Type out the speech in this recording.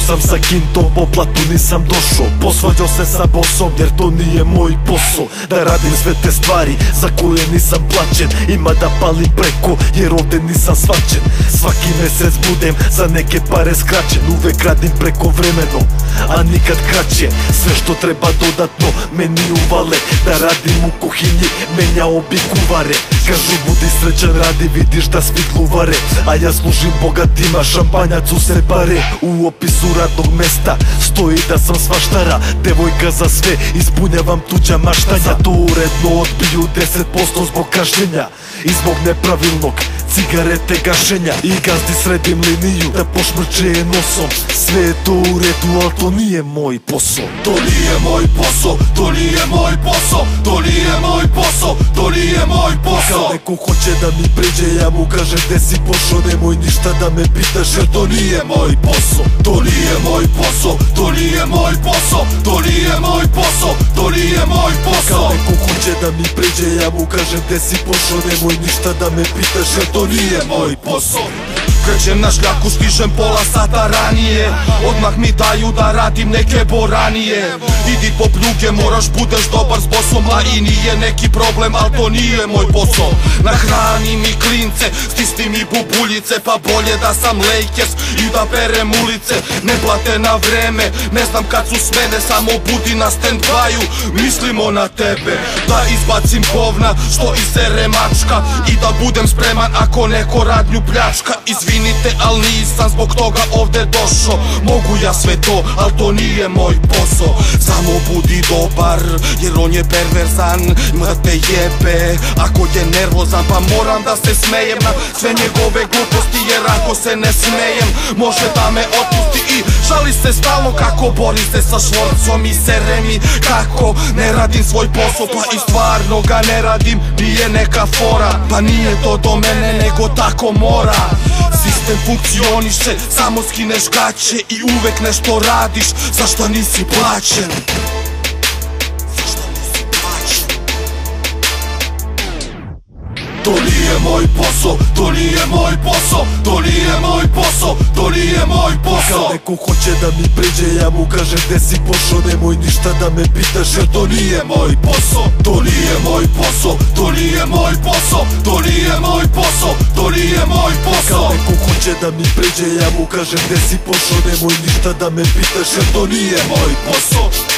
sam sa kintom, po platu nisam došao. Posvađao se sa bosom jer to nije moj posao. Da radim sve te stvari za koje nisam plaćen. Ima da palim preko jer ovde nisam svačen. Svaki mesec budem za neke pare skraćen. Uvek radim preko vremeno, a nikad kraće. Sve što treba dodatno meni uvale. Da radim u kuhinji, menjao bi kuvare. Kažu budi srećan, radi, vidiš da svi gluvare. A ja služim bogatima, šampanjac u se bare. U opisu radnog mesta stoji da sam svaštara. Devojka za sve, ispunjavam tuđa maštanja. To uredno odbiju 10% zbog kašnjenja i zbog nepravilnog cigarete gašenja. I gazdi sredim liniju da pošmrče nosom. Sve je to u redu, al to nije moj posao. To nije moj posao, to nije moj posao, to nije moj posao, to nije moj posao. Kad neko hoće da mi priđe, ja mu kažem gde si pošao. Nemoj ništa da me pitaš jer to nije moj posao. To nije moj posao, to nije moj posao, to nije moj posao, to nije moj posao. Kad neko hoće da mi priđe, ja mu kažem gde si pošao. Nemoj ništa da me pitaš jer to nije moj posao. Krećem na šljaku, stižem pola sata ranije. Odmah mi daju da radim neke boranije. Idi po pljuge, moraš budeš dobar s bosom. A i nije neki problem, al to nije moj posao. Nahrani mi klince, stisni mi bubuljice. Pa bolje da sam Lakers i da berem ulice. Ne plate na vreme, ne znam kad su smene. Samo budi na stand-byu, mislimo na tebe. Da izbacim govna, što isere mačka. I da budem spreman ako neko radnju pljačka. Izvinite, al nisam zbog toga ovde došao. Mogu ja sve to, al to nije moj posao. Samo budi dobar, jer on je perverzan. Ima te jebe, ako je nervozan. Pa moram da se smejem na sve njegove gluposti. Jer ako se ne smejem, može da me otpusti. I žali se stalno kako bori se sa švorcom. I sere mi kako ne radim svoj posao. Pa i stvarno ga ne radim, nije neka fora. Pa nije to do mene, nego tako mora. Sistem funkcioniše, samo skineš gaće i uvek nešto radiš, za šta nisi plaćen. To nije moj posao, to nije moj posao, to nije moj posao, to nije moj posao. Kad neko hoće da mi priđe, ja mu kažem gde si pošao. Nemoj ništa da me pitaš jer to nije moj posao. To nije moj posao, to nije moj posao, to nije moj posao, to nije moj posao. Kad neko hoće da mi priđe, ja mu kažem gde si pošao. Nemoj ništa da me pitaš jer to nije moj posao.